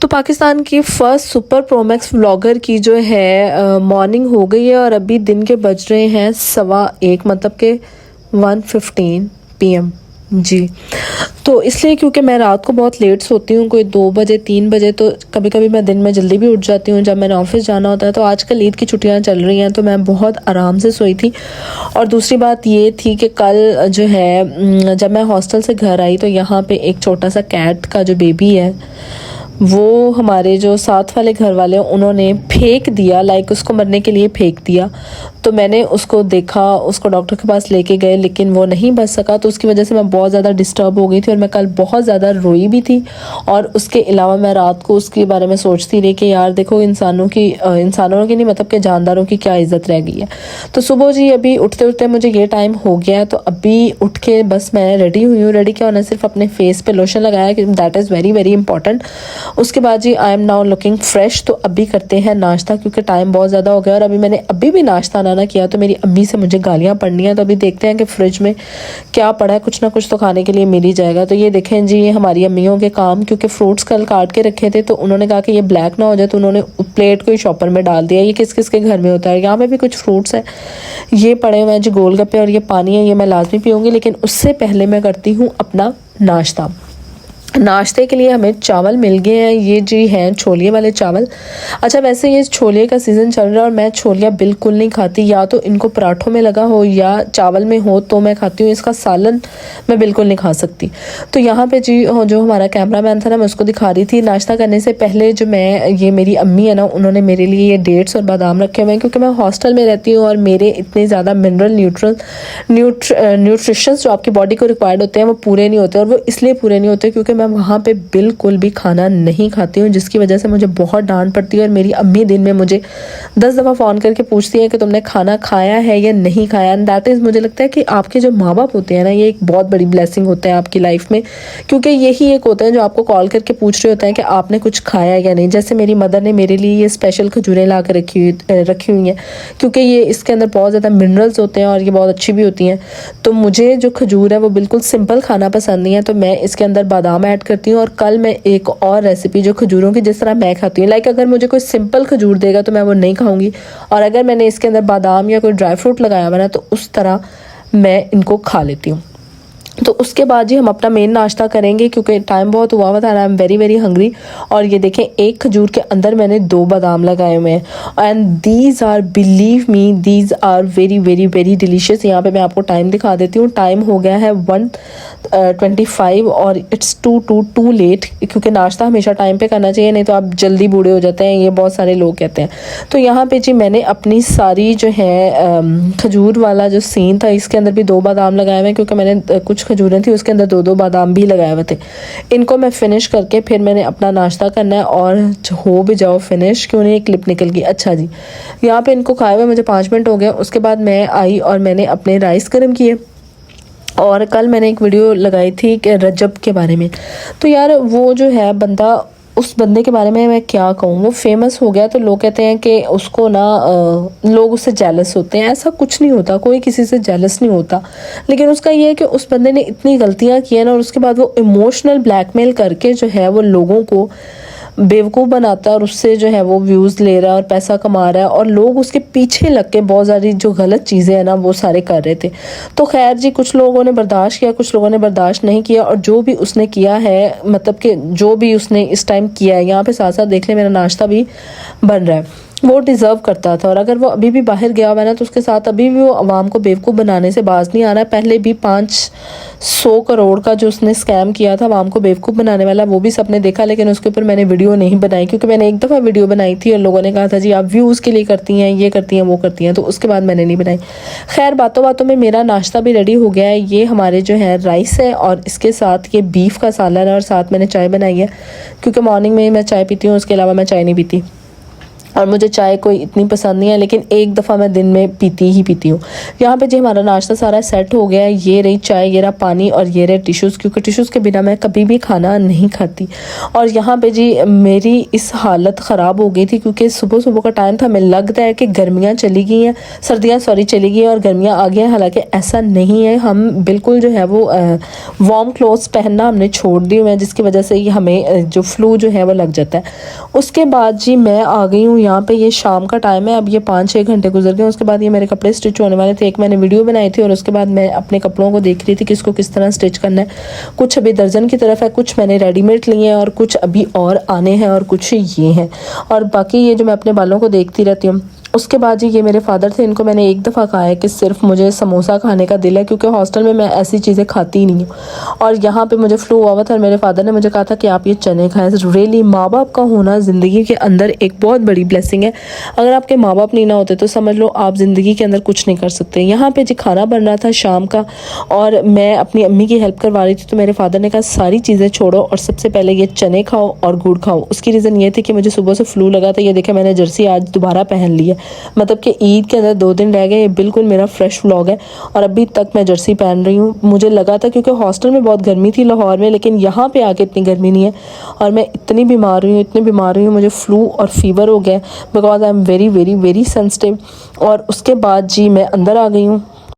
तो पाकिस्तान की first super Pro Max vlogger की जो है मॉर्निंग हो गई है और अभी दिन के बज रहे हैं 1:15 मतलब के 1:15 PM जी। तो इसलिए क्योंकि मैं रात को बहुत लेट सोती हूँ, कोई 2 बजे 3 बजे, तो कभी कभी मैं दिन में जल्दी भी उठ जाती हूँ जब मैंने ऑफिस जाना होता है। तो आजकल ईद की छुट्टियाँ चल रही हैं तो मैं बहुत आराम से सोई थी। और दूसरी बात ये थी कि कल जो है जब मैं हॉस्टल से घर आई तो यहाँ पे एक छोटा सा कैट का जो बेबी है वो हमारे जो साथ वाले घर वाले उन्होंने फेंक दिया, लाइक उसको मरने के लिए फेंक दिया। तो मैंने उसको देखा, उसको डॉक्टर के पास लेके गए लेकिन वो नहीं बच सका। तो उसकी वजह से मैं बहुत ज़्यादा डिस्टर्ब हो गई थी और मैं कल बहुत ज़्यादा रोई भी थी। और उसके अलावा मैं रात को उसके बारे में सोचती रही कि यार देखो इंसानों की नहीं मतलब कि जानदारों की क्या इज़्ज़त रह गई है। तो सुबह जी अभी उठते उठते मुझे ये टाइम हो गया है तो अभी उठ के बस मैं रेडी हुई हूँ। रेडी क्या होना, सिर्फ अपने फेस पे लोशन लगाया कि that is very very important. उसके बाद जी I am now looking fresh. तो अभी करते हैं नाश्ता क्योंकि टाइम बहुत ज़्यादा हो गया और अभी मैंने भी नाश्ता ना किया तो मेरी अम्मी से मुझे गालियाँ पड़नी है। तो अभी देखते हैं कि फ्रिज में क्या पड़ा है, कुछ ना कुछ तो खाने के लिए मिल ही जाएगा। तो ये देखें जी, ये हमारी अम्मियों के काम, क्योंकि फ्रूट्स कल काट के रखे थे तो उन्होंने कहा कि ये ब्लैक ना हो जाए तो उन्होंने प्लेट को ही शॉपर में डाल दिया। ये किस किस के घर में होता है। यहाँ पे भी कुछ फ्रूट्स हैं, ये पड़े हुए हैं जी गोलगप्पे, और ये पानी है, ये मैं लाजमी पीऊँगी। लेकिन उससे पहले मैं करती हूँ अपना नाश्ता। नाश्ते के लिए हमें चावल मिल गए हैं, ये जी हैं छोले वाले चावल। अच्छा वैसे ये छोले का सीज़न चल रहा है और मैं छोलियाँ बिल्कुल नहीं खाती, या तो इनको पराठों में लगा हो या चावल में हो तो मैं खाती हूँ, इसका सालन मैं बिल्कुल नहीं खा सकती। तो यहाँ पे जी जो हमारा कैमरामैन था ना, मैं उसको दिखा रही थी नाश्ता करने से पहले जो मैं, ये मेरी अम्मी है ना, उन्होंने मेरे लिए ये डेट्स और बादाम रखे हुए हैं क्योंकि मैं हॉस्टल में रहती हूँ और मेरे इतने ज़्यादा मिनरल न्यूट्रिशंस जो आपकी बॉडी को रिक्वायर्ड होते हैं वो पूरे नहीं होते। और वो इसलिए पूरे नहीं होते क्योंकि मैं वहाँ पे बिल्कुल भी खाना नहीं खाती हूँ, जिसकी वजह से मुझे बहुत डांट पड़ती है। और मेरी अम्मी दिन में मुझे 10 दफ़ा फ़ोन करके पूछती है कि तुमने खाना खाया है या नहीं खाया। एंड दैट इज़, मुझे लगता है कि आपके जो माँ बाप होते हैं ना, ये एक बहुत बड़ी ब्लेसिंग होता है आपकी लाइफ में, क्योंकि यही एक होता है जो आपको कॉल करके पूछ रहे होते हैं कि आपने कुछ खाया या नहीं। जैसे मेरी मदर ने मेरे लिए ये स्पेशल खजूरें ला कर रखी हुई हैं क्योंकि ये इसके अंदर बहुत ज़्यादा मिनरल्स होते हैं और ये बहुत अच्छी भी होती हैं। तो मुझे जो खजूर है वो बिल्कुल सिंपल खाना पसंद नहीं है, तो मैं इसके अंदर बादाम ऐड करती हूँ। और कल मैं एक और रेसिपी जो खजूरों की जिस तरह मैं खाती हूँ, लाइक अगर मुझे कोई सिंपल खजूर देगा तो मैं वो नहीं खाऊंगी, और अगर मैंने इसके अंदर बादाम या कोई ड्राई फ्रूट लगाया हुआ ना तो उस तरह मैं इनको खा लेती हूँ। तो उसके बाद जी हम अपना मेन नाश्ता करेंगे क्योंकि टाइम बहुत हुआ था, I am very very hungry. और ये देखें, एक खजूर के अंदर मैंने 2 बादाम लगाए हुए हैं and these are, believe me, these are very very very delicious. यहाँ पे मैं आपको टाइम दिखा देती हूँ। टाइम हो गया है 1:25 और इट्स टू लेट, क्योंकि नाश्ता हमेशा टाइम पे करना चाहिए, नहीं तो आप जल्दी बूढ़े हो जाते हैं, ये बहुत सारे लोग कहते हैं। तो यहाँ पे जी मैंने अपनी सारी जो है खजूर वाला जो सीन था, इसके अंदर भी 2 बादाम लगाए हुए हैं क्योंकि मैंने कुछ खजूरें थी उसके अंदर 2 बादाम भी लगाए हुए थे। इनको मैं फिनिश करके फिर मैंने अपना नाश्ता करना है और हो भी जाओ फिनिश, क्यों नहीं, क्लिप निकल गई। अच्छा जी, यहाँ पे इनको खाए हुए मुझे 5 मिनट हो गए। उसके बाद मैं आई और मैंने अपने राइस गर्म किए। और कल मैंने एक वीडियो लगाई थी कि रजब के बारे में, तो यार वो जो है बंदा, उस बंदे के बारे में मैं क्या कहूँ, वो फेमस हो गया तो लोग कहते हैं कि उसको ना लोग उससे जेलस होते हैं। ऐसा कुछ नहीं होता, कोई किसी से जेलस नहीं होता। लेकिन उसका ये है कि उस बंदे ने इतनी गलतियाँ की हैं ना, और उसके बाद वो इमोशनल ब्लैकमेल करके जो है वो लोगों को बेवकूफ़ बनाता है और उससे जो है वो व्यूज़ ले रहा है और पैसा कमा रहा है, और लोग उसके पीछे लग के बहुत सारी जो गलत चीज़ें हैं ना वो सारे कर रहे थे। तो खैर जी, कुछ लोगों ने बर्दाश्त किया, कुछ लोगों ने बर्दाश्त नहीं किया। और जो भी उसने किया है, मतलब कि जो भी उसने इस टाइम किया है, यहाँ पे साथ साथ देख ले मेरा नाश्ता भी बन रहा है, वो डिज़र्व करता था। और अगर वो अभी भी बाहर गया हुआ है ना तो उसके साथ अभी भी वो आवाम को बेवकूफ़ बनाने से बाज नहीं आ रहा है। पहले भी 500 करोड़ का जो उसने स्कैम किया था आवाम को बेवकूफ़ बनाने वाला, वो भी सबने देखा, लेकिन उसके ऊपर मैंने वीडियो नहीं बनाई क्योंकि मैंने एक दफ़ा वीडियो बनाई थी और लोगों ने कहा था जी आप व्यूज़ के लिए करती हैं, ये करती हैं, वो करती हैं, तो उसके बाद मैंने नहीं बनाई। खैर बातों बातों में मेरा नाश्ता भी रेडी हो गया है। ये हमारे जो है राइस है और इसके साथ ये बीफ का सालन है और साथ मैंने चाय बनाई है क्योंकि मॉर्निंग में मैं चाय पीती हूँ, उसके अलावा मैं चाय नहीं पीती। और मुझे चाय कोई इतनी पसंद नहीं है, लेकिन एक दफ़ा मैं दिन में पीती ही पीती हूँ। यहाँ पे जी हमारा नाश्ता सारा सेट हो गया है। ये रही चाय, ये रहा पानी और ये रहे टिश्यूज़, क्योंकि टिश्यूज़ के बिना मैं कभी भी खाना नहीं खाती। और यहाँ पे जी मेरी इस हालत ख़राब हो गई थी क्योंकि सुबह सुबह का टाइम था। हमें लगता है कि गर्मियाँ चली गई हैं, सर्दियाँ चली गई हैं और गर्मियाँ आ गई हैं, हालाँकि ऐसा नहीं है। हम बिल्कुल जो है वो वार्म क्लोथ्स पहनना हमने छोड़ दी हुए हैं, जिसकी वजह से ये हमें जो फ्लू जो है वो लग जाता है। उसके बाद जी मैं आ गई हूँ यहाँ पे। ये शाम का टाइम है, अब ये 5-6 घंटे गुजर गए। उसके बाद ये मेरे कपड़े स्टिच होने वाले थे। एक मैंने वीडियो बनाई थी और उसके बाद मैं अपने कपड़ों को देख रही थी कि इसको किस तरह स्टिच करना है। कुछ अभी दर्जन की तरफ है, कुछ मैंने रेडीमेड लिए हैं और कुछ अभी और आने हैं और कुछ ये हैं। और बाकी ये जो मैं अपने बालों को देखती रहती हूँ। उसके बाद जी ये मेरे फादर थे, इनको मैंने एक दफ़ा कहा है कि सिर्फ मुझे समोसा खाने का दिल है, क्योंकि हॉस्टल में मैं ऐसी चीज़ें खाती ही नहीं हूँ। और यहाँ पे मुझे फ्लू हुआ था और मेरे फादर ने मुझे कहा था कि आप ये चने खाएं। रियली माँ बाप का होना ज़िंदगी के अंदर एक बहुत बड़ी ब्लेसिंग है। अगर आपके माँ बाप नहीं ना होते तो समझ लो आप ज़िंदगी के अंदर कुछ नहीं कर सकते। यहाँ पर जी खाना बन रहा था शाम का और मैं अपनी अम्मी की हेल्प करवा रही थी, तो मेरे फादर ने कहा सारी चीज़ें छोड़ो और सबसे पहले ये चने खाओ और गुड़ खाओ। उसकी रीज़न ये थी कि मुझे सुबह से फ्लू लगा था। ये देखे मैंने जर्सी आज दोबारा पहन ली है, मतलब कि ईद के अंदर 2 दिन रह गए। ये बिल्कुल मेरा फ्रेश व्लॉग है और अभी तक मैं जर्सी पहन रही हूँ। मुझे लगा था क्योंकि हॉस्टल में बहुत गर्मी थी लाहौर में, लेकिन यहाँ पे आके इतनी गर्मी नहीं है और मैं इतनी बीमार हुई हूँ, मुझे फ्लू और फीवर हो गया because I am very very very sensitive. और उसके बाद जी मैं अंदर आ गई हूँ।